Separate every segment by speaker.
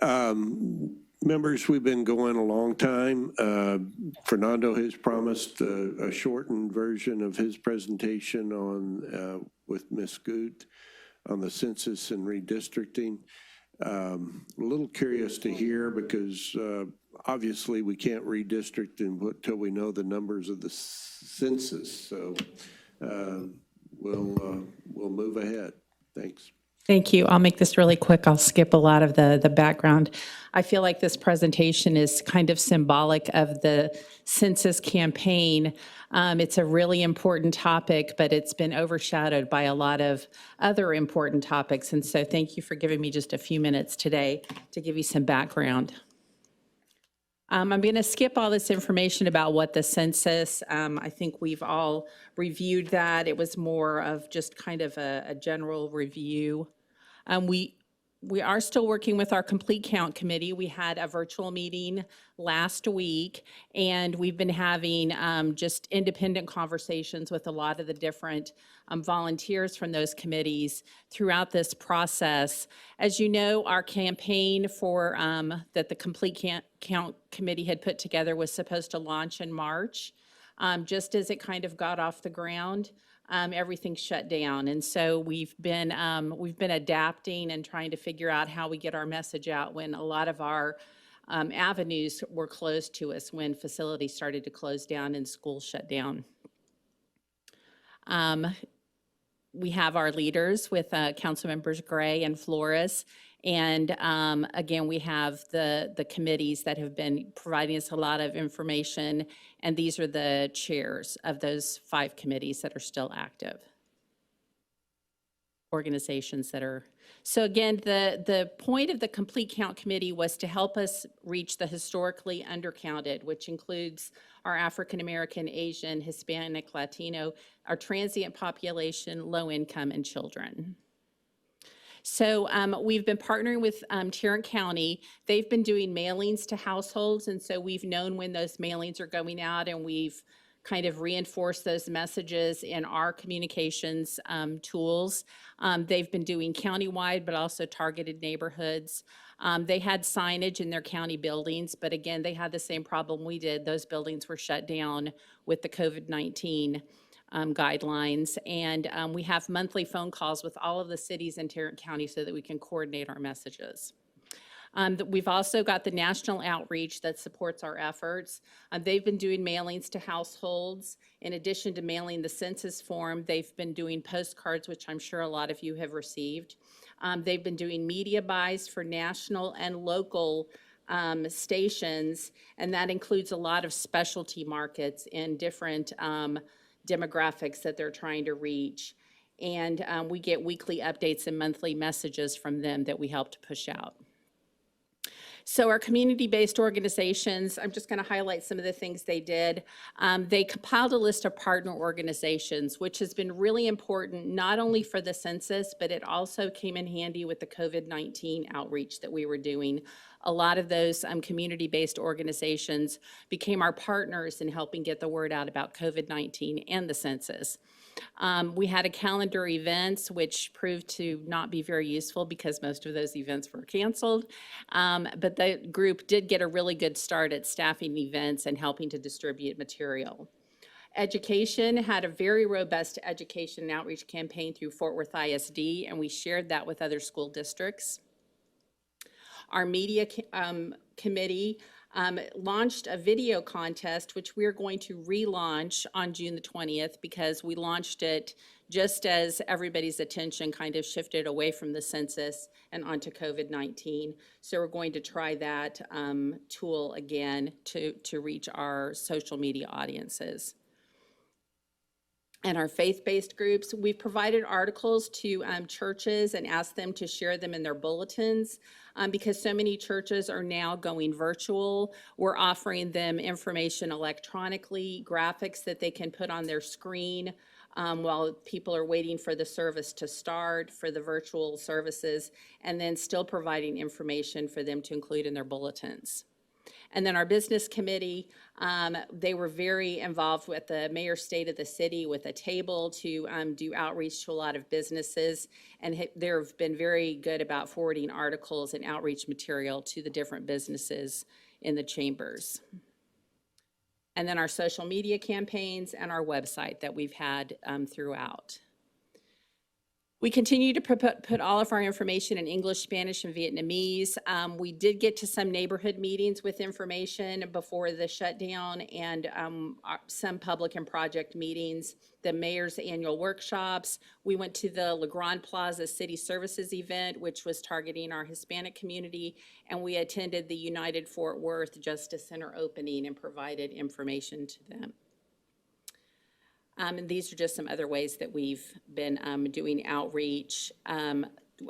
Speaker 1: Members, we've been going a long time. Fernando has promised a shortened version of his presentation on with Ms. Gutt on the census and redistricting. A little curious to hear because obviously we can't redistrict until we know the numbers of the census. So we'll move ahead. Thanks.
Speaker 2: Thank you. I'll make this really quick. I'll skip a lot of the background. I feel like this presentation is kind of symbolic of the census campaign. It's a really important topic, but it's been overshadowed by a lot of other important topics. And so thank you for giving me just a few minutes today to give you some background. I'm going to skip all this information about what the census, I think we've all reviewed that. It was more of just kind of a general review. We are still working with our Complete Count Committee. We had a virtual meeting last week, and we've been having just independent conversations with a lot of the different volunteers from those committees throughout this process. As you know, our campaign for that the Complete Count Committee had put together was supposed to launch in March. Just as it kind of got off the ground, everything shut down. And so we've been adapting and trying to figure out how we get our message out when a lot of our avenues were closed to us when facilities started to close down and schools shut down. We have our leaders with Council Members Gray and Flores. And again, we have the committees that have been providing us a lot of information, and these are the chairs of those 5 committees that are still active. Organizations that are. So again, the point of the Complete Count Committee was to help us reach the historically undercounted, which includes our African American, Asian, Hispanic, Latino, our transient population, low income, and children. So we've been partnering with Tarrant County. They've been doing mailings to households, and so we've known when those mailings are going out, and we've kind of reinforced those messages in our communications tools. They've been doing countywide, but also targeted neighborhoods. They had signage in their county buildings, but again, they had the same problem we did. Those buildings were shut down with the COVID-19 guidelines, and we have monthly phone calls with all of the cities in Tarrant County so that we can coordinate our messages. We've also got the national outreach that supports our efforts. They've been doing mailings to households. In addition to mailing the census form, they've been doing postcards, which I'm sure a lot of you have received. They've been doing media buys for national and local stations, and that includes a lot of specialty markets in different demographics that they're trying to reach. And we get weekly updates and monthly messages from them that we help to push out. So our community-based organizations, I'm just going to highlight some of the things they did. They compiled a list of partner organizations, which has been really important, not only for the census, but it also came in handy with the COVID-19 outreach that we were doing. A lot of those community-based organizations became our partners in helping get the word out about COVID-19 and the census. We had a calendar events, which proved to not be very useful because most of those events were canceled. But the group did get a really good start at staffing events and helping to distribute material. Education had a very robust education and outreach campaign through Fort Worth ISD, and we shared that with other school districts. Our media committee launched a video contest, which we're going to relaunch on June the 20th because we launched it just as everybody's attention kind of shifted away from the census and onto COVID-19. So we're going to try that tool again to reach our social media audiences. And our faith-based groups, we've provided articles to churches and asked them to share them in their bulletins. Because so many churches are now going virtual, we're offering them information electronically, graphics that they can put on their screen while people are waiting for the service to start, for the virtual services, and then still providing information for them to include in their bulletins. And then our business committee, they were very involved with the mayor's state of the city with a table to do outreach to a lot of businesses. And they've been very good about forwarding articles and outreach material to the different businesses in the chambers. And then our social media campaigns and our website that we've had throughout. We continue to put all of our information in English, Spanish, and Vietnamese. We did get to some neighborhood meetings with information before the shutdown and some public and project meetings, the mayor's annual workshops. We went to the Le Grand Plaza City Services event, which was targeting our Hispanic community, and we attended the United Fort Worth Justice Center opening and provided information to them. And these are just some other ways that we've been doing outreach. I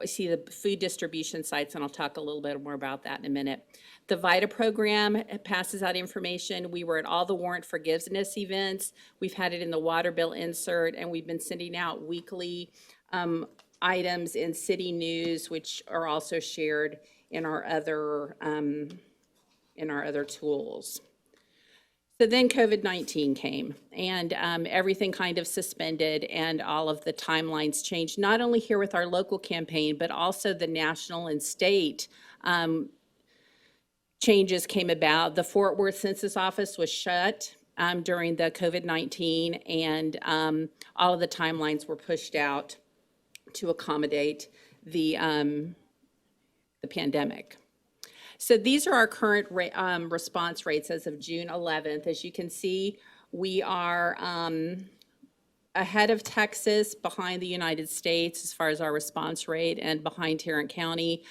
Speaker 2: see the food distribution sites, and I'll talk a little bit more about that in a minute. The VITA program passes out information. We were at all the warrant forgiveness events. We've had it in the water bill insert, and we've been sending out weekly items in city news, which are also shared in our other tools. So then COVID-19 came, and everything kind of suspended, and all of the timelines changed, not only here with our local campaign, but also the national and state changes came about. The Fort Worth Census office was shut during the COVID-19, and all of the timelines were pushed out to accommodate the pandemic. So these are our current response rates as of June 11th. As you can see, we are ahead of Texas, behind the United States as far as our response rate, and behind Tarrant County.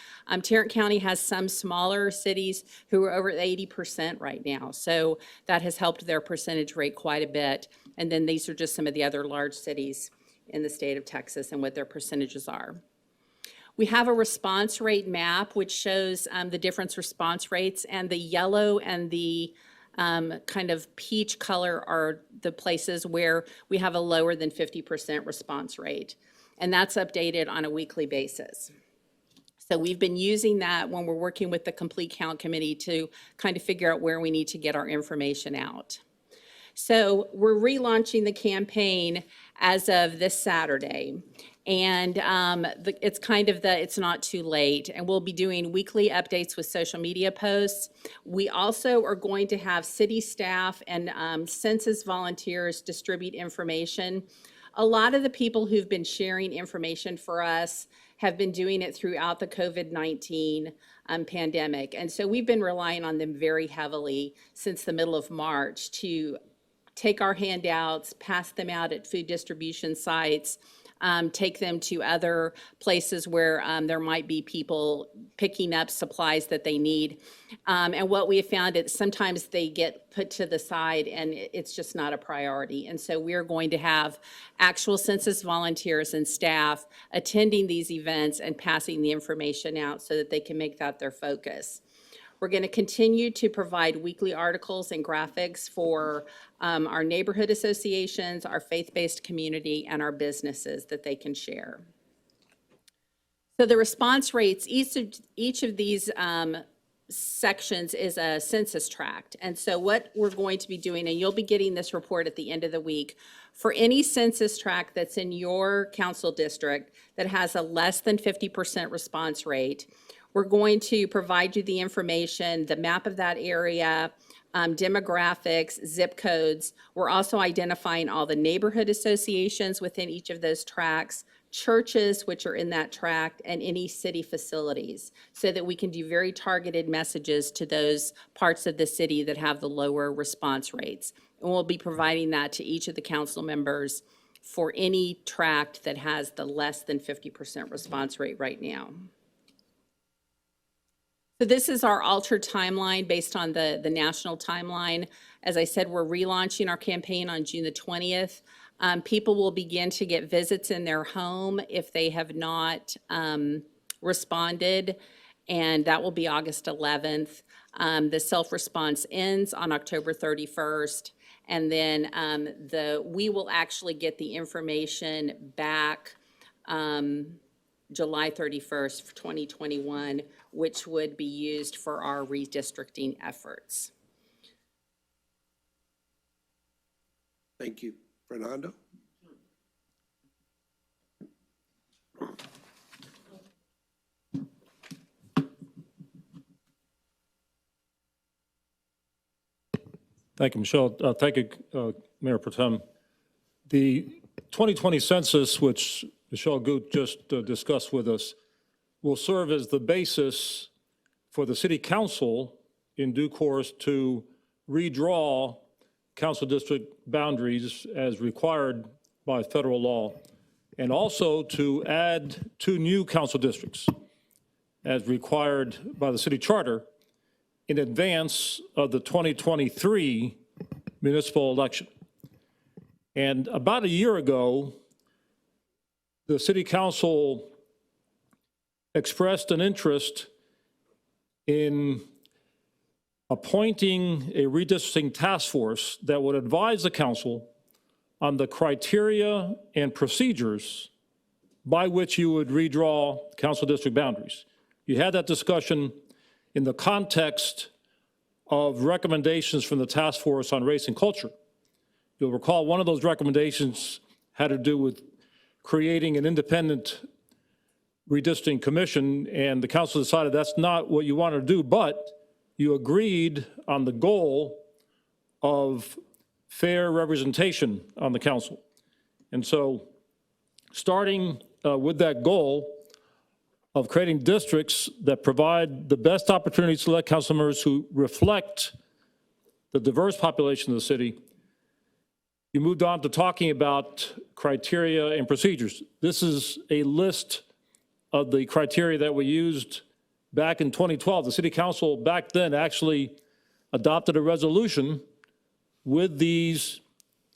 Speaker 2: Tarrant County has some smaller cities who are over 80% right now. So that has helped their percentage rate quite a bit. And then these are just some of the other large cities in the state of Texas and what their percentages are. We have a response rate map which shows the different response rates, and the yellow and the kind of peach color are the places where we have a lower than 50% response rate, and that's updated on a weekly basis. So we've been using that when we're working with the Complete Count Committee to kind of figure out where we need to get our information out. So we're relaunching the campaign as of this Saturday. And it's kind of it's not too late. And we'll be doing weekly updates with social media posts. We also are going to have city staff and census volunteers distribute information. A lot of the people who've been sharing information for us have been doing it throughout the COVID-19 pandemic. And so we've been relying on them very heavily since the middle of March to take our handouts, pass them out at food distribution sites, take them to other places where there might be people picking up supplies that they need. And what we have found is sometimes they get put to the side and it's just not a priority. And so we're going to have actual census volunteers and staff attending these events and passing the information out so that they can make that their focus. We're going to continue to provide weekly articles and graphics for our neighborhood associations, our faith-based community, and our businesses that they can share. So the response rates, each of these sections is a census tract. And so what we're going to be doing, and you'll be getting this report at the end of the week, for any census tract that's in your council district that has a less than 50% response rate, we're going to provide you the information, the map of that area, demographics, zip codes. We're also identifying all the neighborhood associations within each of those tracts, churches which are in that tract, and any city facilities, so that we can do very targeted messages to those parts of the city that have the lower response rates. And we'll be providing that to each of the council members for any tract that has the less than 50% response rate right now. So this is our altered timeline based on the national timeline. As I said, we're relaunching our campaign on June the 20th. People will begin to get visits in their home if they have not responded, and that will be August 11th. The self-response ends on October 31st, and then we will actually get the information back July 31st, 2021, which would be used for our redistricting efforts.
Speaker 1: Thank you. Fernando?
Speaker 3: Thank you, Michelle. Thank you, Mayor Protem. The 2020 census, which Michelle Gutt just discussed with us, will serve as the basis for the City Council in due course to redraw council district boundaries as required by federal law, and also to add 2 new council districts as required by the city charter in advance of the 2023 municipal election. And about a year ago, the City Council expressed an interest in appointing a redistricting task force that would advise the council on the criteria and procedures by which you would redraw council district boundaries. You had that discussion in the context of recommendations from the task force on race and culture. You'll recall one of those recommendations had to do with creating an independent redistricting commission, and the council decided that's not what you wanted to do, but you agreed on the goal of fair representation on the council. And so starting with that goal of creating districts that provide the best opportunities to elect council members who reflect the diverse population of the city, you moved on to talking about criteria and procedures. This is a list of the criteria that we used back in 2012. The City Council back then actually adopted a resolution with these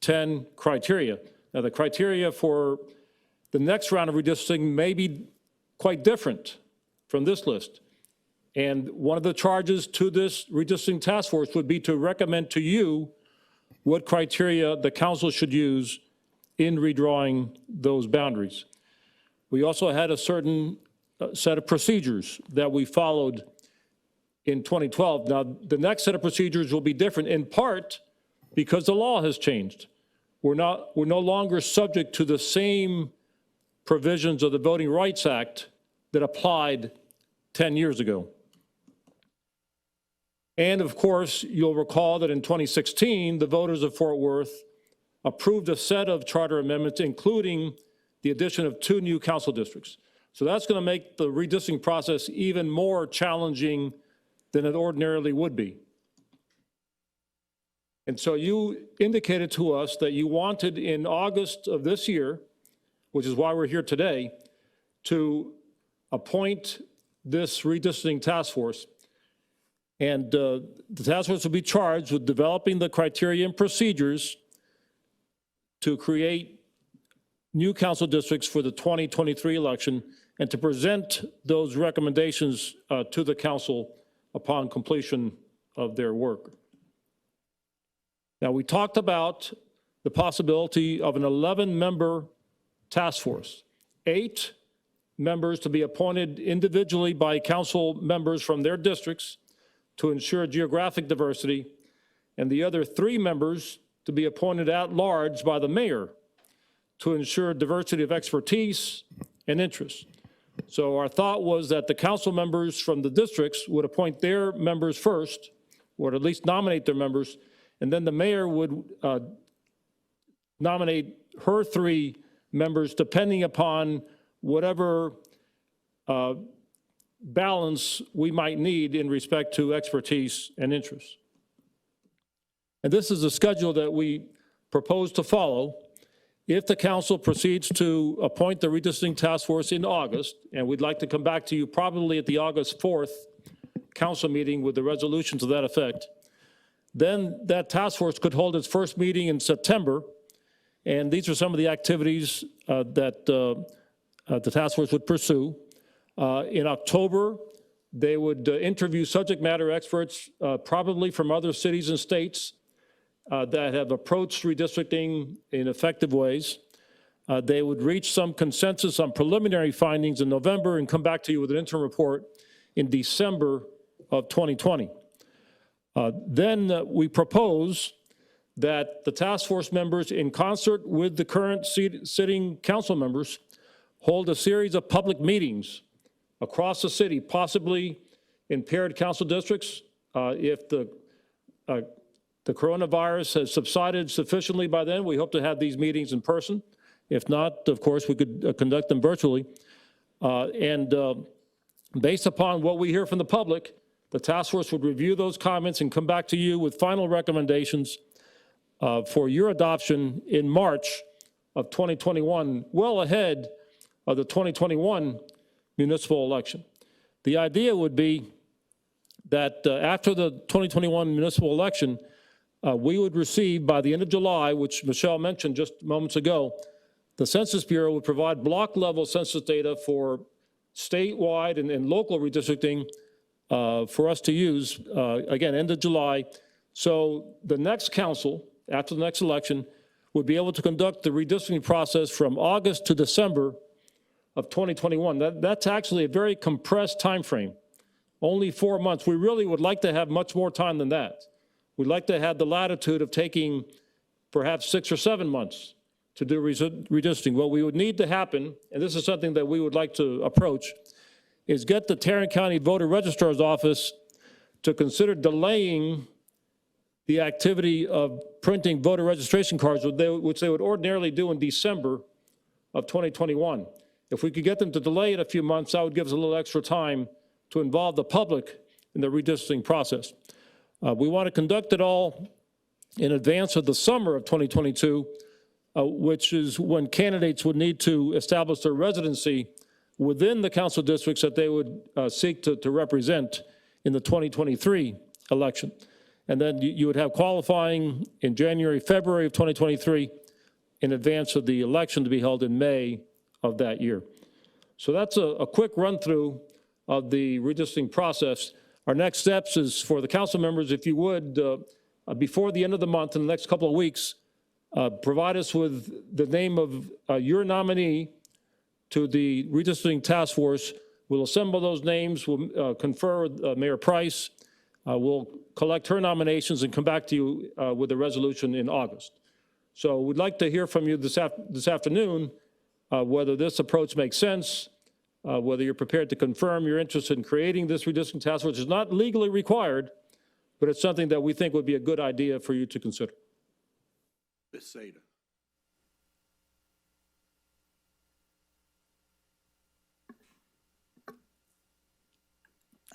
Speaker 3: 10 criteria. Now, the criteria for the next round of redistricting may be quite different from this list. And one of the charges to this redistricting task force would be to recommend to you what criteria the council should use in redrawing those boundaries. We also had a certain set of procedures that we followed in 2012. Now, the next set of procedures will be different, in part because the law has changed. We're no longer subject to the same provisions of the Voting Rights Act that applied 10 years ago. And of course, you'll recall that in 2016, the voters of Fort Worth approved a set of charter amendments, including the addition of 2 new council districts. So that's going to make the redistricting process even more challenging than it ordinarily would be. And so you indicated to us that you wanted in August of this year, which is why we're here today, to appoint this redistricting task force. And the task force will be charged with developing the criteria and procedures to create new council districts for the 2023 election and to present those recommendations to the council upon completion of their work. Now, we talked about the possibility of an 11-member task force, 8 members to be appointed individually by council members from their districts to ensure geographic diversity, and the other 3 members to be appointed at large by the mayor to ensure diversity of expertise and interests. So our thought was that the council members from the districts would appoint their members first, or at least nominate their members, and then the mayor would nominate her 3 members depending upon whatever balance we might need in respect to expertise and interests. And this is a schedule that we propose to follow if the council proceeds to appoint the redistricting task force in August, and we'd like to come back to you probably at the August 4th council meeting with the resolution to that effect. Then that task force could hold its first meeting in September, and these are some of the activities that the task force would pursue. In October, they would interview subject matter experts, probably from other cities and states that have approached redistricting in effective ways. They would reach some consensus on preliminary findings in November and come back to you with an interim report in December of 2020. Then we propose that the task force members, in concert with the current sitting council members, hold a series of public meetings across the city, possibly in paired council districts, if the coronavirus has subsided sufficiently by then. We hope to have these meetings in person. If not, of course, we could conduct them virtually. Based upon what we hear from the public, the task force would review those comments and come back to you with final recommendations for your adoption in March of 2021, well ahead of the 2021 municipal election. The idea would be that after the 2021 municipal election, we would receive by the end of July, which Michelle mentioned just moments ago, the Census Bureau would provide block-level census data for statewide and local redistricting for us to use, again, end of July. So the next council, after the next election, would be able to conduct the redistricting process from August to December of 2021. That's actually a very compressed time frame, only 4 months. We really would like to have much more time than that. We'd like to have the latitude of taking perhaps 6 or 7 months to do redistricting. What we would need to happen, and this is something that we would like to approach, is get the Tarrant County Voter Registrar's Office to consider delaying the activity of printing voter registration cards, which they would ordinarily do in December of 2021. If we could get them to delay it a few months, that would give us a little extra time to involve the public in the redistricting process. We want to conduct it all in advance of the summer of 2022, which is when candidates would need to establish their residency within the council districts that they would seek to represent in the 2023 election. And then you would have qualifying in January, February of 2023 in advance of the election to be held in May of that year. So that's a quick run through of the redistricting process. Our next steps is for the council members, if you would, before the end of the month, in the next couple of weeks, provide us with the name of your nominee to the Redistricting Task Force. We'll assemble those names, we'll confer with Mayor Price, we'll collect her nominations and come back to you with a resolution in August. So we'd like to hear from you this afternoon whether this approach makes sense, whether you're prepared to confirm your interest in creating this redistricting task force. It's not legally required, but it's something that we think would be a good idea for you to consider.
Speaker 1: Ms. Seda.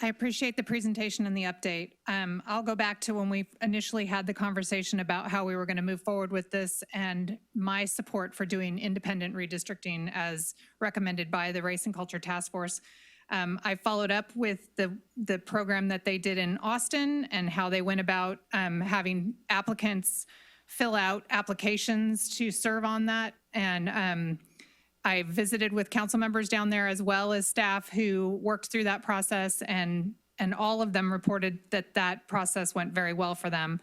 Speaker 4: I appreciate the presentation and the update. I'll go back to when we initially had the conversation about how we were going to move forward with this and my support for doing independent redistricting as recommended by the Race and Culture Task Force. I followed up with the program that they did in Austin and how they went about having applicants fill out applications to serve on that. And I visited with council members down there as well as staff who worked through that process, and all of them reported that that process went very well for them.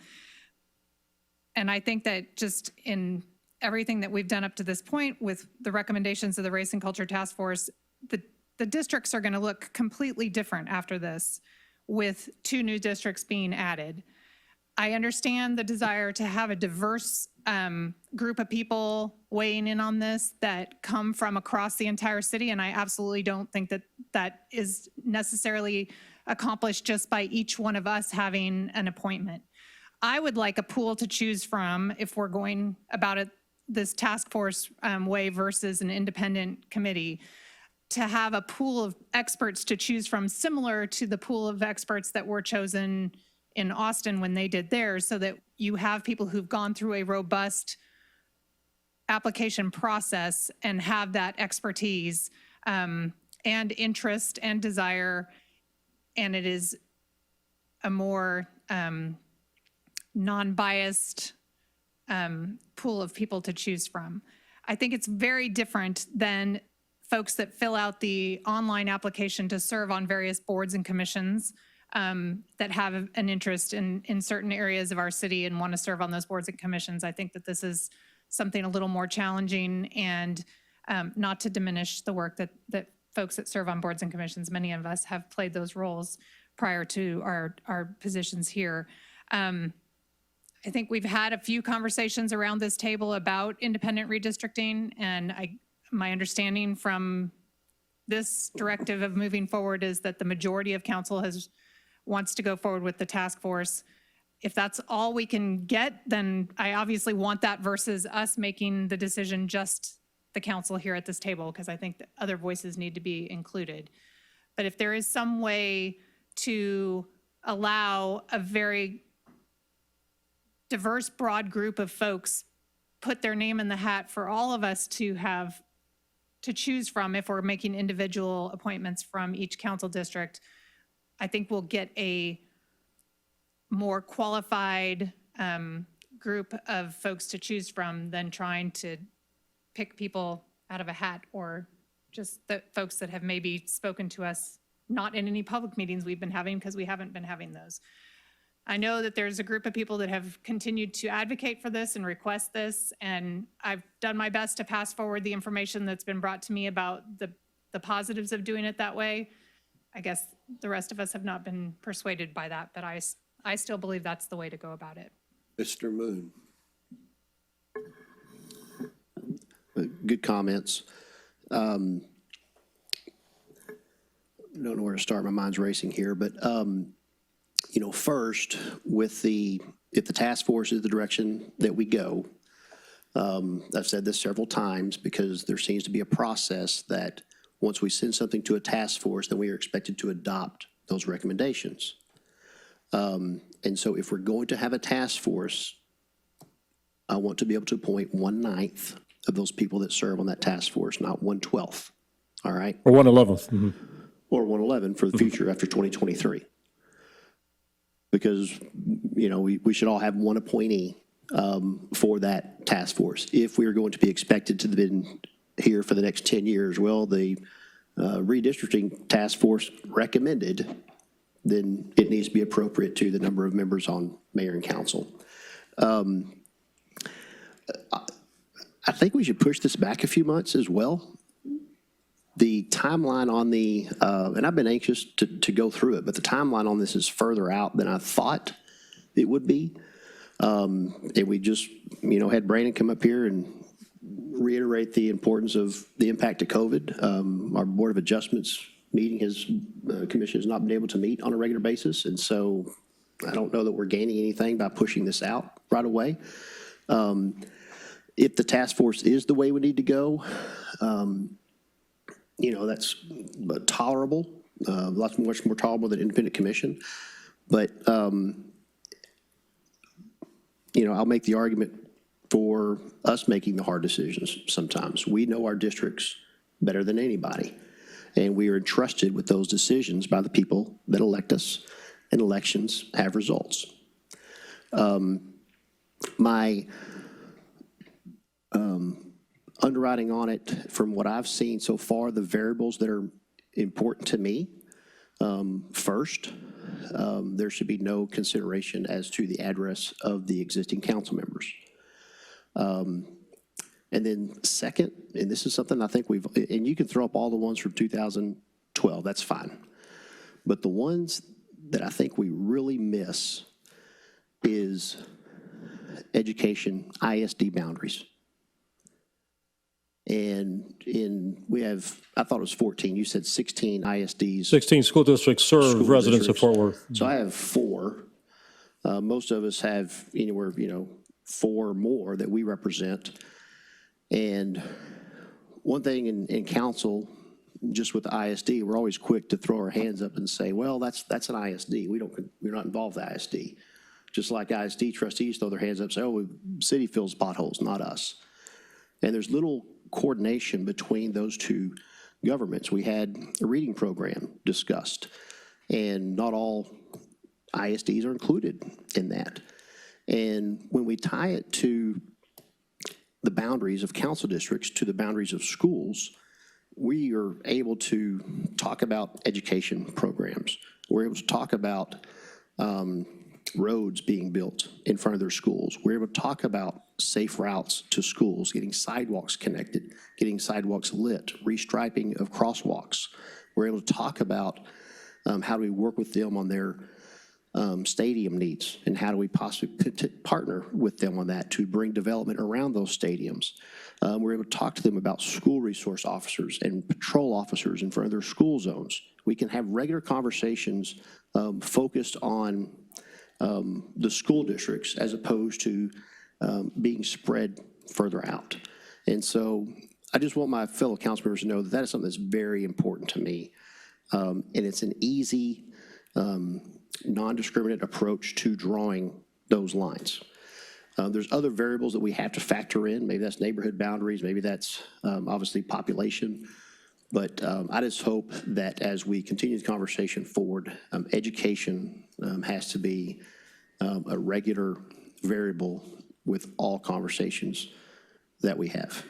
Speaker 4: And I think that just in everything that we've done up to this point with the recommendations of the Race and Culture Task Force, the districts are going to look completely different after this, with 2 new districts being added. I understand the desire to have a diverse group of people weighing in on this that come from across the entire city, and I absolutely don't think that that is necessarily accomplished just by each one of us having an appointment. I would like a pool to choose from if we're going about it this task force way versus an independent committee, to have a pool of experts to choose from similar to the pool of experts that were chosen in Austin when they did theirs, so that you have people who've gone through a robust application process and have that expertise and interest and desire, and it is a more non-biased pool of people to choose from. I think it's very different than folks that fill out the online application to serve on various boards and commissions that have an interest in certain areas of our city and want to serve on those boards and commissions. I think that this is something a little more challenging, and not to diminish the work that folks that serve on boards and commissions, many of us have played those roles prior to our positions here. I think we've had a few conversations around this table about independent redistricting, and my understanding from this directive of moving forward is that the majority of council wants to go forward with the task force. If that's all we can get, then I obviously want that versus us making the decision, just the council here at this table, because I think that other voices need to be included. But if there is some way to allow a very diverse, broad group of folks put their name in the hat for all of us to choose from, if we're making individual appointments from each council district, I think we'll get a more qualified group of folks to choose from than trying to pick people out of a hat, or just the folks that have maybe spoken to us, not in any public meetings we've been having, because we haven't been having those. I know that there's a group of people that have continued to advocate for this and request this, and I've done my best to pass forward the information that's been brought to me about the positives of doing it that way. I guess the rest of us have not been persuaded by that, but I still believe that's the way to go about it.
Speaker 1: Mr. Moon.
Speaker 5: Good comments. Don't know where to start. My mind's racing here, but you know, first, if the task force is the direction that we go, I've said this several times, because there seems to be a process that once we send something to a task force, then we are expected to adopt those recommendations. And so if we're going to have a task force, I want to be able to appoint 1/9 of those people that serve on that task force, not 1/12. All right?
Speaker 3: Or 1/11. Mm-hmm.
Speaker 5: Or 1/11 for the future after 2023. Because, you know, we should all have one appointee for that task force. If we are going to be expected to be here for the next 10 years, well, the redistricting task force recommended, then it needs to be appropriate to the number of members on mayor and council. I think we should push this back a few months as well. The timeline on the, and I've been anxious to go through it, but the timeline on this is further out than I thought it would be. And we just, you know, had Brandon come up here and reiterate the importance of the impact of COVID. Our Board of Adjustments meeting, commission has not been able to meet on a regular basis. And so I don't know that we're gaining anything by pushing this out right away. If the task force is the way we need to go, you know, that's tolerable, much more tolerable than independent commission. But, you know, I'll make the argument for us making the hard decisions sometimes. We know our districts better than anybody, and we are entrusted with those decisions by the people that elect us, and elections have results. My underwriting on it, from what I've seen so far, the variables that are important to me, first, there should be no consideration as to the address of the existing council members. And then second, and this is something I think and you can throw up all the ones from 2012, that's fine. But the ones that I think we really miss is education, ISD boundaries. And we have, I thought it was 14, you said 16 ISDs.
Speaker 3: 16 school districts serve residents of Fort Worth.
Speaker 5: So I have 4. Most of us have anywhere, 4 or more that we represent. And one thing in council, just with the ISD, we're always quick to throw our hands up and say, well, that's an ISD. We're not involved with the ISD. Just like ISD trustees throw their hands up and say, oh, city fills potholes, not us. And there's little coordination between those two governments. We had a reading program discussed, and not all ISDs are included in that. And when we tie it to the boundaries of council districts to the boundaries of schools, we are able to talk about education programs. We're able to talk about roads being built in front of their schools. We're able to talk about safe routes to schools, getting sidewalks connected, getting sidewalks lit, restriping of crosswalks. We're able to talk about how do we work with them on their stadium needs, and how do we possibly partner with them on that to bring development around those stadiums. We're able to talk to them about school resource officers and patrol officers in front of their school zones. We can have regular conversations focused on the school districts as opposed to being spread further out. And so I just want my fellow council members to know that that is something that's very important to me. And it's an easy, non-discriminate approach to drawing those lines. There's other variables that we have to factor in. Maybe that's neighborhood boundaries, maybe that's obviously population. But I just hope that as we continue the conversation forward, education has to be a regular variable with all conversations that we have.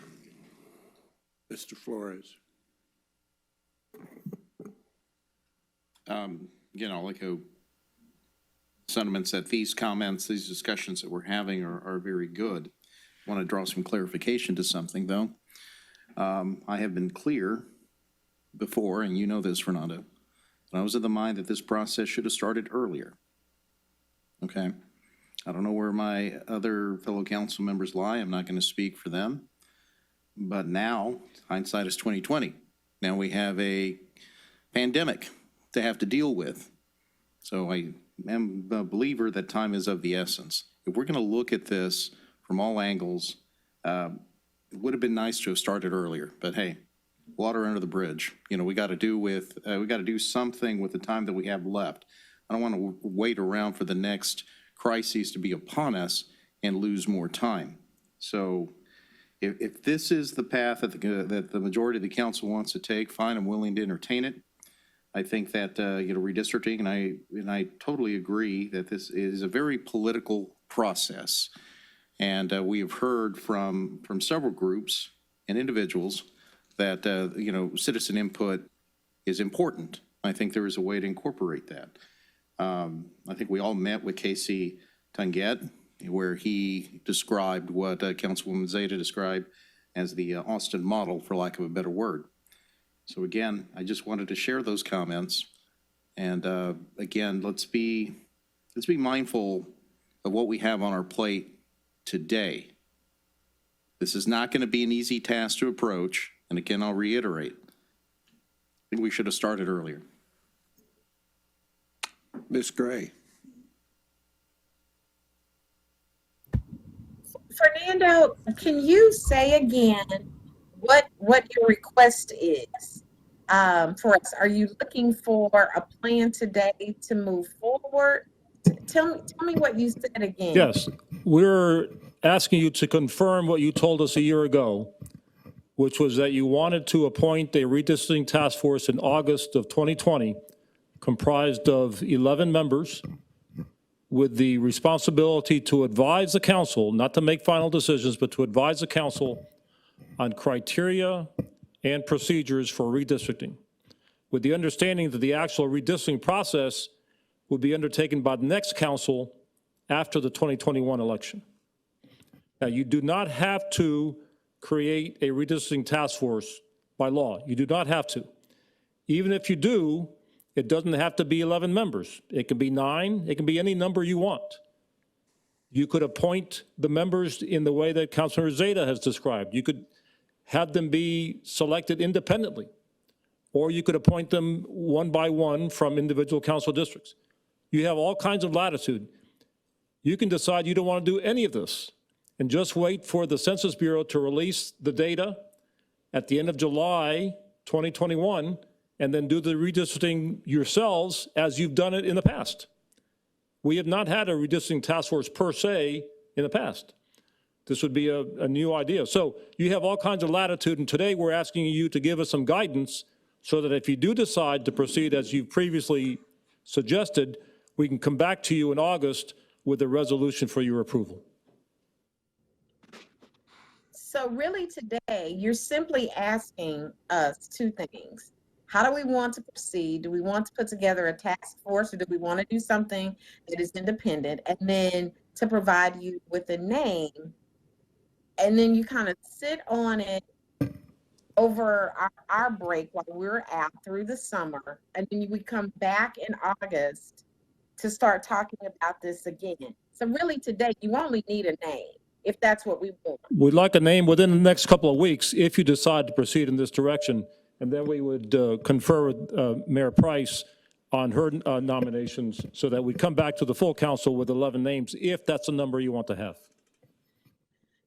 Speaker 1: Mr. Flores.
Speaker 6: Again, I'll echo sentiments that these comments, these discussions that we're having are very good. I want to draw some clarification to something, though. I have been clear before, and you know this, Fernando, and I was of the mind that this process should have started earlier. Okay? I don't know where my other fellow council members lie. I'm not going to speak for them. But now, hindsight is 2020. Now we have a pandemic to have to deal with. So I am a believer that time is of the essence. If we're going to look at this from all angles, it would have been nice to have started earlier. But hey, water under the bridge. You know, we got to do something with the time that we have left. I don't want to wait around for the next crises to be upon us and lose more time. So if this is the path that the majority of the council wants to take, fine, I'm willing to entertain it. I think that, redistricting, and I totally agree that this is a very political process. And we have heard from several groups and individuals that, citizen input is important. I think there is a way to incorporate that. I think we all met with Casey Tunget, where he described what Councilwoman Zeta described as the Austin model, for lack of a better word. So again, I just wanted to share those comments. And again, let's be mindful of what we have on our plate today. This is not going to be an easy task to approach. And again, I'll reiterate, I think we should have started earlier.
Speaker 1: Ms. Gray.
Speaker 7: Fernando, can you say again what your request is for us? Are you looking for a plan today to move forward? Tell me what you said again.
Speaker 3: Yes, we're asking you to confirm what you told us a year ago, which was that you wanted to appoint a redistricting task force in August of 2020, comprised of 11 members, with the responsibility to advise the council, not to make final decisions, but to advise the council on criteria and procedures for redistricting, with the understanding that the actual redistricting process would be undertaken by the next council after the 2021 election. Now, you do not have to create a redistricting task force by law. You do not have to. Even if you do, it doesn't have to be 11 members. It can be 9. It can be any number you want. You could appoint the members in the way that Councilor Zeta has described. You could have them be selected independently, or you could appoint them one by one from individual council districts. You have all kinds of latitude. You can decide you don't want to do any of this and just wait for the Census Bureau to release the data at the end of July 2021 and then do the redistricting yourselves as you've done it in the past. We have not had a redistricting task force per se in the past. This would be a new idea. So you have all kinds of latitude, and today we're asking you to give us some guidance so that if you do decide to proceed as you previously suggested, we can come back to you in August with a resolution for your approval.
Speaker 7: So really today, you're simply asking us two things. How do we want to proceed? Do we want to put together a task force, or do we want to do something that is independent? And then to provide you with a name and then you kind of sit on it over our break while we're out through the summer, and then we come back in August to start talking about this again. So really today, you only need a name, if that's what we want.
Speaker 3: We'd like a name within the next couple of weeks if you decide to proceed in this direction, and then we would confer with Mayor Price on her nominations so that we come back to the full council with 11 names, if that's the number you want to have.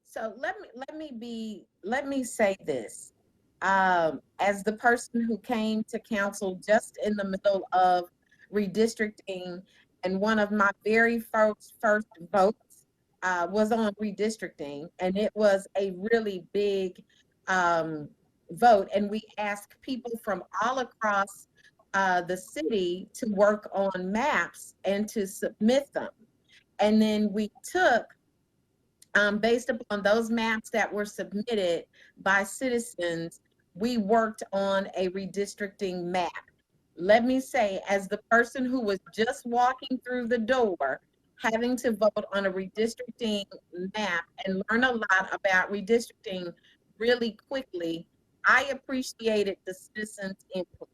Speaker 7: So let me say this. As the person who came to council just in the middle of redistricting, and one of my very first votes was on redistricting, and it was a really big vote, and we asked people from all across the city to work on maps and to submit them. And then we took, based upon those maps that were submitted by citizens, we worked on a redistricting map. Let me say, as the person who was just walking through the door, having to vote on a redistricting map and learn a lot about redistricting really quickly, I appreciated the citizens' input.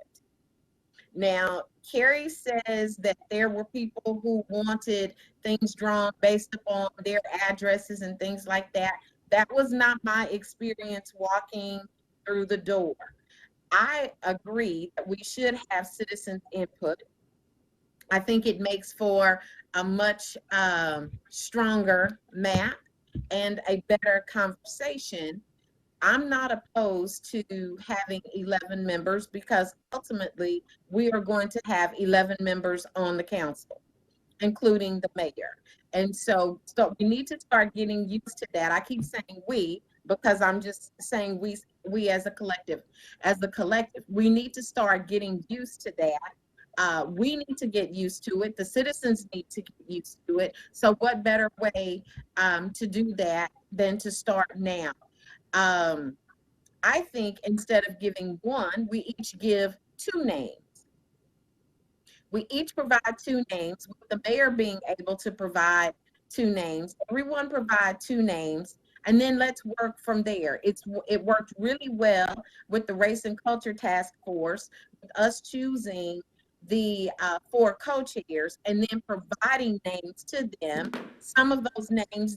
Speaker 7: Now, Carrie says that there were people who wanted things drawn based upon their addresses and things like that. That was not my experience walking through the door. I agree that we should have citizens' input. I think it makes for a much stronger map and a better conversation. I'm not opposed to having 11 members because ultimately we are going to have 11 members on the council, including the mayor. And so we need to start getting used to that. I keep saying we because I'm just saying we as a collective. As the collective, we need to start getting used to that. We need to get used to it. The citizens need to get used to it. So what better way to do that than to start now? I think instead of giving one, we each give 2 names. We each provide 2 names, with the mayor being able to provide 2 names. Everyone provide 2 names, and then let's work from there. It worked really well with the Race and Culture Task Force, with us choosing the 4 co-chairs and then providing names to them. Some of those names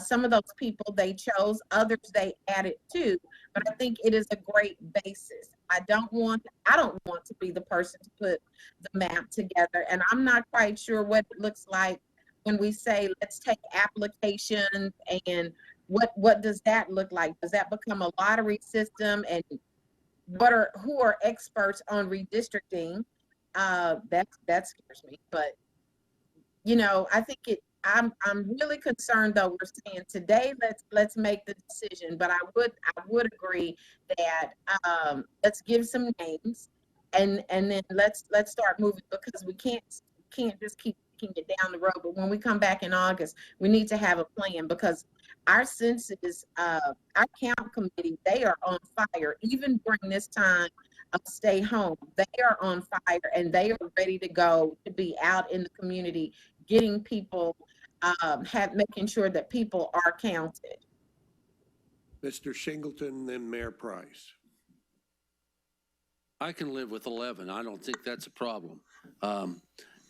Speaker 7: some of those people they chose, others they added to, but I think it is a great basis. I don't want to be the person to put the map together, and I'm not quite sure what it looks like when we say let's take applications, and what does that look like? Does that become a lottery system? And who are experts on redistricting? That scares me, but I think I'm really concerned though. We're saying today let's make the decision, but I would agree that let's give some names and then let's start moving, because we can't just keep kicking it down the road. But when we come back in August, we need to have a plan, because our census, our count committee, they are on fire. Even during this time of stay home, they are on fire and they are ready to go, to be out in the community, getting people, making sure that people are counted.
Speaker 1: Mr. Shingleton, then Mayor Price.
Speaker 8: I can live with 11. I don't think that's a problem.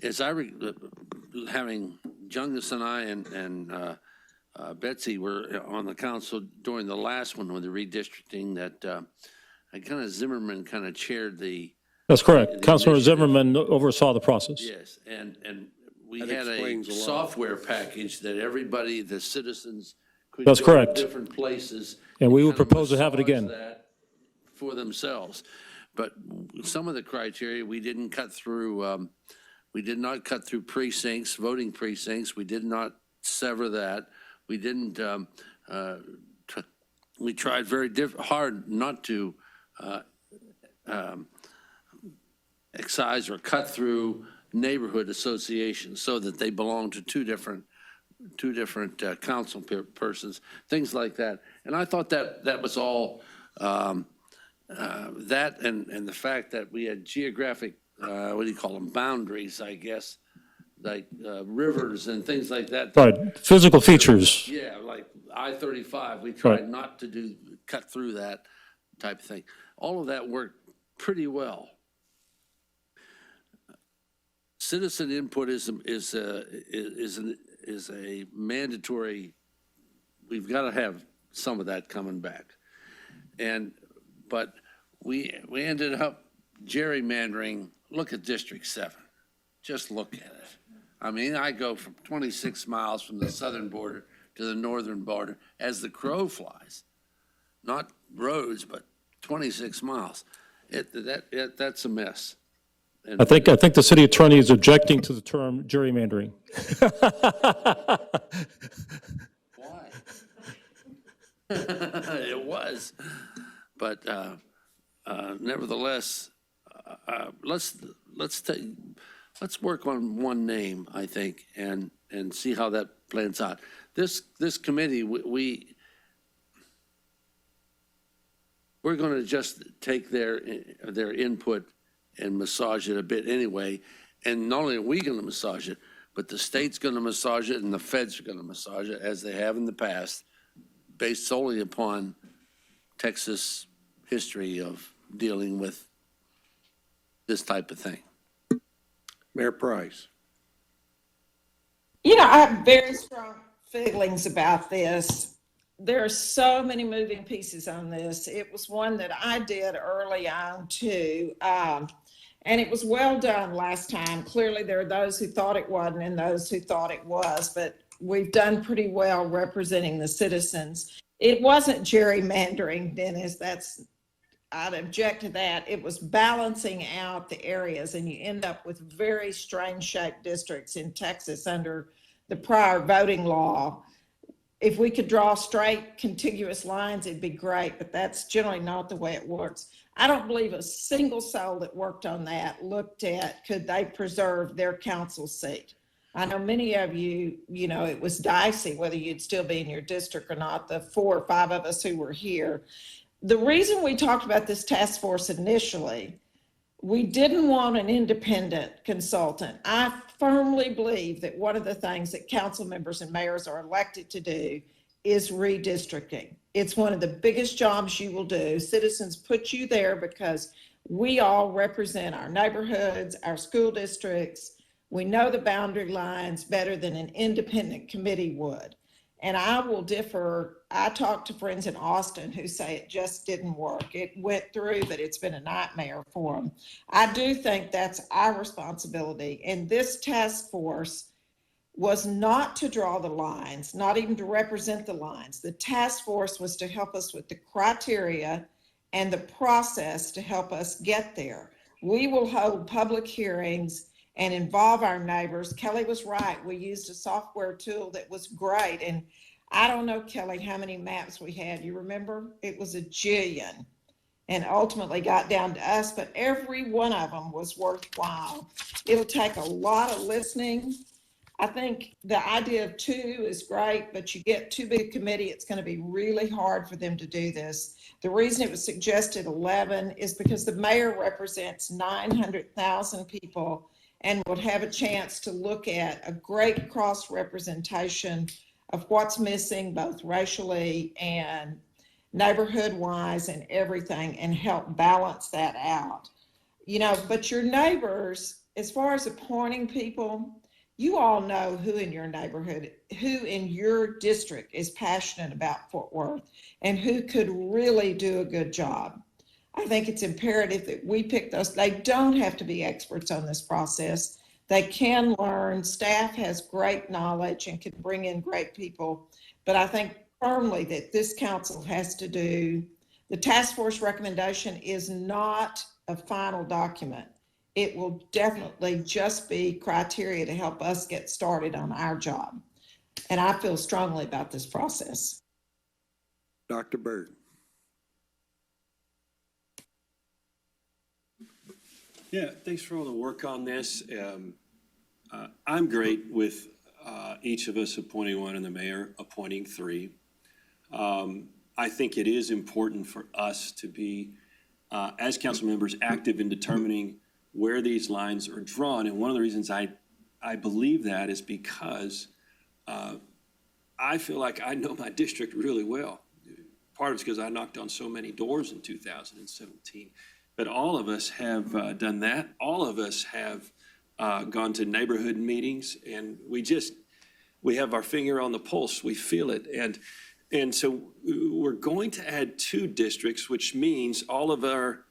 Speaker 8: As having Jungus and I and Betsy were on the council during the last one with the redistricting, that Zimmerman kind of chaired the.
Speaker 3: That's correct. Councilor
Speaker 8: initiative.
Speaker 3: Zimmerman oversaw the process.
Speaker 8: Yes, and we
Speaker 1: That
Speaker 8: had a
Speaker 1: explains a lot.
Speaker 8: software package that everybody, the citizens, could
Speaker 3: That's
Speaker 8: go
Speaker 3: correct.
Speaker 8: to different places.
Speaker 3: And we would
Speaker 8: kind of
Speaker 3: propose to have it
Speaker 8: massage
Speaker 3: again.
Speaker 8: that for themselves. But some of the criteria, we didn't cut through, we did not cut through precincts, voting precincts. We did not sever that. We didn't, we tried very hard not to excise or cut through neighborhood associations so that they belong to two different council persons, things like that. And I thought that was all, that and the fact that we had geographic, what do you call them, boundaries, I guess, rivers and things like that.
Speaker 3: Right, physical features.
Speaker 8: Yeah, like I-35, we tried
Speaker 3: Right.
Speaker 8: not to cut through that type of thing. All of that worked pretty well. Citizen input is a mandatory, we've got to have some of that coming back. But we ended up gerrymandering. Look at District 7. Just look at it. I mean, I go from 26 miles from the southern border to the northern border as the crow flies. Not roads, but 26 miles. That's a mess. And
Speaker 3: I think the city attorney is objecting to the term gerrymandering.
Speaker 8: Why? It was. But nevertheless, let's work on one name, I think, and see how that plans out. This committee, we're going to just take their input and massage it a bit anyway. And not only are we going to massage it, but the state's going to massage it and the feds are going to massage it, as they have in the past, based solely upon Texas history of dealing with this type of thing.
Speaker 1: Mayor Price.
Speaker 9: You know, I have very strong feelings about this. There are so many moving pieces on this. It was one that I did early on too. And it was well done last time. Clearly there are those who thought it wasn't and those who thought it was, but we've done pretty well representing the citizens. It wasn't gerrymandering, Dennis. I'd object to that. It was balancing out the areas, and you end up with very strange shaped districts in Texas under the prior voting law. If we could draw straight contiguous lines, it'd be great, but that's generally not the way it works. I don't believe a single soul that worked on that looked at could they preserve their council seat. I know many of you, it was dicey whether you'd still be in your district or not, the 4 or 5 of us who were here. The reason we talked about this task force initially, we didn't want an independent consultant. I firmly believe that one of the things that council members and mayors are elected to do is redistricting. It's one of the biggest jobs you will do. Citizens put you there because we all represent our neighborhoods, our school districts. We know the boundary lines better than an independent committee would. And I will differ. I talked to friends in Austin who say it just didn't work. It went through, but it's been a nightmare for them. I do think that's our responsibility. And this task force was not to draw the lines, not even to represent the lines. The task force was to help us with the criteria and the process to help us get there. We will hold public hearings and involve our neighbors. Kelly was right. We used a software tool that was great. And I don't know, Kelly, how many maps we had. You remember? It was a jillion, and ultimately got down to us, but every one of them was worthwhile. It'll take a lot of listening. I think the idea of 2 is great, but you get too big a committee, it's going to be really hard for them to do this. The reason it was suggested 11 is because the mayor represents 900,000 people and would have a chance to look at a great cross-representation of what's missing, both racially and neighborhood-wise and everything, and help balance that out. But your neighbors, as far as appointing people, you all know who in your neighborhood, who in your district is passionate about Fort Worth and who could really do a good job. I think it's imperative that we pick those. They don't have to be experts on this process. They can learn. Staff has great knowledge and can bring in great people. But I think firmly that this council has to do, the task force recommendation is not a final document. It will definitely just be criteria to help us get started on our job. And I feel strongly about this process.
Speaker 1: Dr. Byrd.
Speaker 10: Yeah, thanks for all the work on this. I'm great with each of us appointing 1 and the mayor appointing 3. I think it is important for us to be, as council members, active in determining where these lines are drawn. And one of the reasons I I believe that is because I feel like I know my district really well. Part of it's because I knocked on so many doors in 2017. But all of us have done that. All of us have gone to neighborhood meetings, and we have our finger on the pulse. We feel it. And so we're going to add 2 districts, which means all of our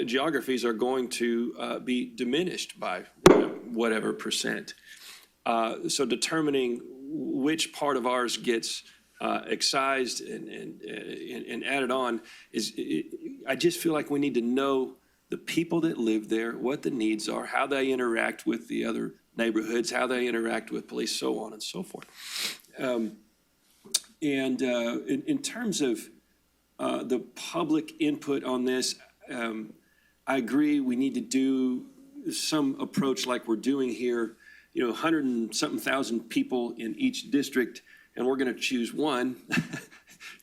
Speaker 10: geographies are going to be diminished by whatever percent. So determining which part of ours gets excised and added on I just feel like we need to know the people that live there, what the needs are, how they interact with the other neighborhoods, how they interact with police, so on and so forth. In terms of the public input on this, I agree we need to do some approach like we're doing here, 100 and something thousand people in each district, and we're going to choose one,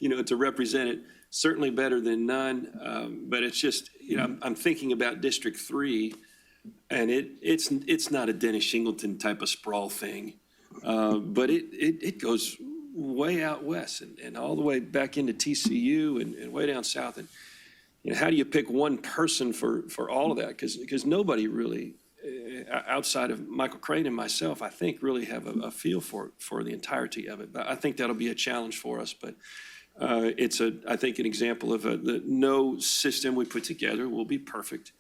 Speaker 10: to represent it. Certainly better than none, but it's just, I'm thinking about District 3, and it's not a Dennis Shingleton type of sprawl thing, but it goes way out west and all the way back into TCU and way down south. And how do you pick one person for all of that? Because nobody really, outside of Michael Crane and myself, I think really have a feel for the entirety of it. But I think that'll be a challenge for us. But it's I think an example of no system we put together will be perfect.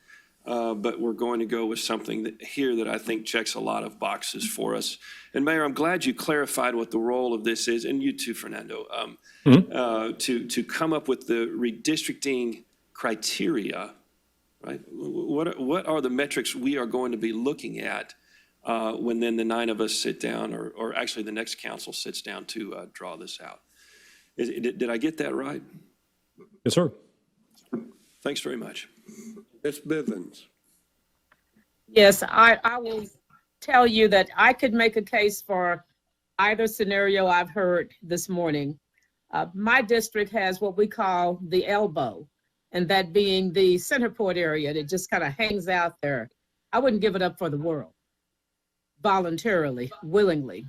Speaker 10: But we're going to go with something that I think checks a lot of boxes for us. And Mayor, I'm glad you clarified what the role of this is, and you too, Fernando, to come up with the redistricting criteria, right? What are the metrics we are going to be looking at when then the 9 of us sit down, or actually the next council sits down to draw this out? Did I get that right?
Speaker 3: Yes, sir.
Speaker 10: Thanks very much.
Speaker 1: Ms. Bivens.
Speaker 11: Yes, I will tell you that I could make a case for either scenario I've heard this morning. My district has what we call the elbow, and that being the Centerport area that just kind of hangs out there. I wouldn't give it up for the world, voluntarily, willingly.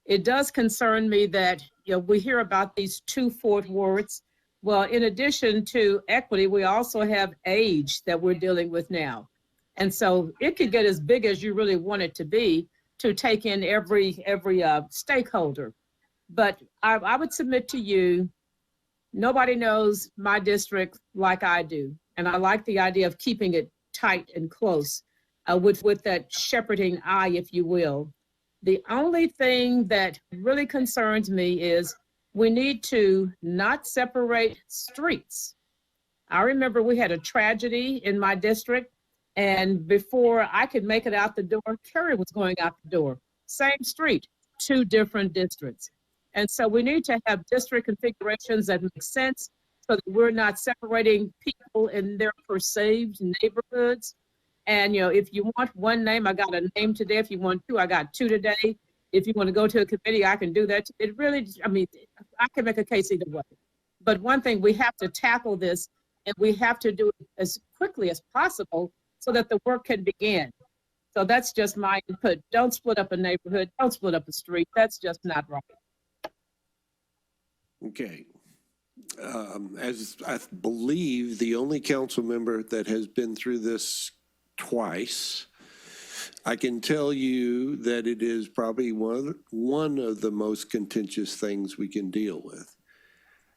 Speaker 11: It does concern me that we hear about these 2 Fort Worths. Well, in addition to equity, we also have age that we're dealing with now. And so it could get as big as you really want it to be to take in every stakeholder. But I would submit to you, nobody knows my district like I do. And I like the idea of keeping it tight and close with that shepherding eye, if you will. The only thing that really concerns me is we need to not separate streets. I remember we had a tragedy in my district, and before I could make it out the door, Kerry was going out the door. Same street, 2 different districts. And so we need to have district configurations that make sense so that we're not separating people in their perceived neighborhoods. And, if you want one name, I got a name today. If you want 2, I got 2 today. If you want to go to a committee, I can do that. It really, I can make a case either way. But one thing, we have to tackle this, and we have to do it as quickly as possible so that the work can begin. So that's just my input. Don't split up a neighborhood. Don't split up a street. That's just not right.
Speaker 1: Okay. As I believe the only council member that has been through this twice, I can tell you that it is probably one of the most contentious things we can deal with.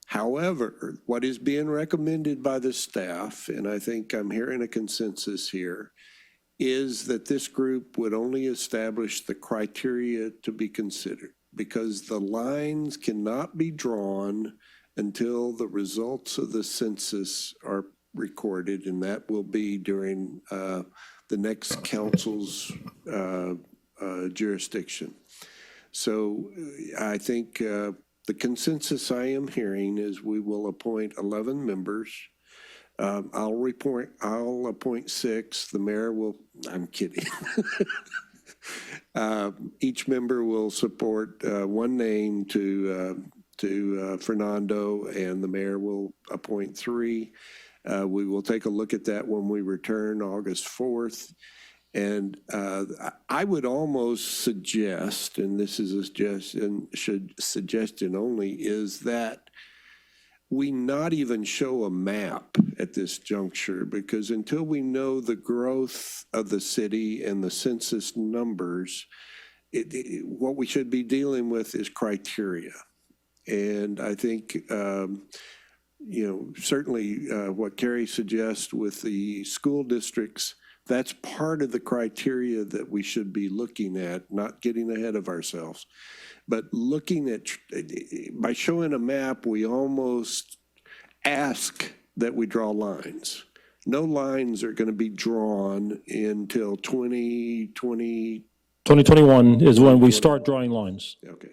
Speaker 1: However, what is being recommended by the staff, and I think I'm hearing a consensus here, is that this group would only establish the criteria to be considered, because the lines cannot be drawn until the results of the census are recorded, and that will be during the next council's jurisdiction. So I think the consensus I am hearing is we will appoint 11 members. I'll appoint 6. The mayor will, I'm kidding. Each member will support one name to Fernando, and the mayor will appoint 3. We will take a look at that when we return August 4th. And I would almost suggest, and this is a suggestion only, is that we not even show a map at this juncture, because until we know the growth of the city and the census numbers, what we should be dealing with is criteria. And I think, certainly what Carrie suggests with the school districts, that's part of the criteria that we should be looking at, not getting ahead of ourselves. But looking at, by showing a map, we almost ask that we draw lines. No lines are going to be drawn until 2020.
Speaker 3: 2021 is when we start drawing lines.
Speaker 1: Okay.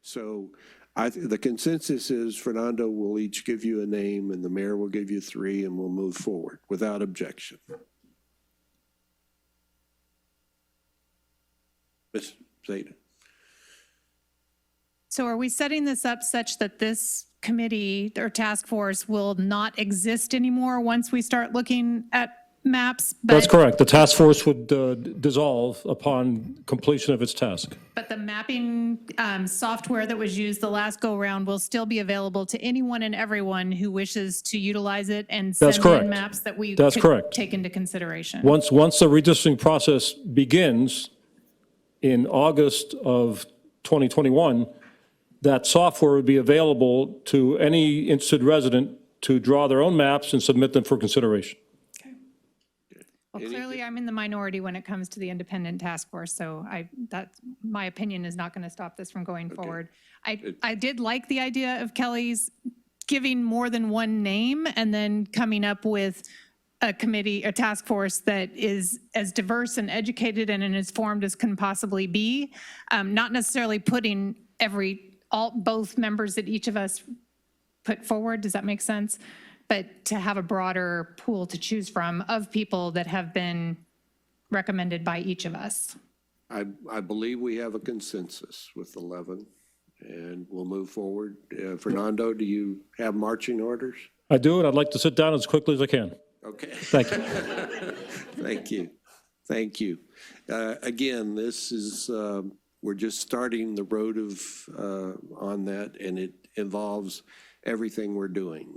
Speaker 1: So the consensus is Fernando will each give you a name and the mayor will give you 3 and we'll move forward without objection. Ms. Zeta.
Speaker 4: So are we setting this up such that this committee or task force will not exist anymore once we start looking at maps?
Speaker 3: That's correct. The task force would dissolve upon completion of its task.
Speaker 4: But the mapping software that was used the last go-round will still be available to anyone and everyone who wishes to utilize it and
Speaker 3: That's
Speaker 4: send
Speaker 3: correct.
Speaker 4: in maps that we
Speaker 3: That's
Speaker 4: could
Speaker 3: correct.
Speaker 4: take into consideration.
Speaker 3: Once the redistricting process begins in August of 2021, that software would be available to any interested resident to draw their own maps and submit them for consideration.
Speaker 4: Well, clearly, I'm in the minority when it comes to the independent task force, so my opinion is not going to stop this from going forward. I did like the idea of Kelly's giving more than one name and then coming up with a committee, a task force that is as diverse and educated and as informed as can possibly be. Not necessarily putting both members that each of us put forward. Does that make sense? But to have a broader pool to choose from of people that have been recommended by each of us.
Speaker 1: I believe we have a consensus with 11 and we'll move forward. Fernando, do you have marching orders?
Speaker 3: I do, and I'd like to sit down as quickly as I can.
Speaker 1: Okay.
Speaker 3: Thank you.
Speaker 1: Thank you. Thank you. Again, this is, we're just starting the road on that, and it involves everything we're doing.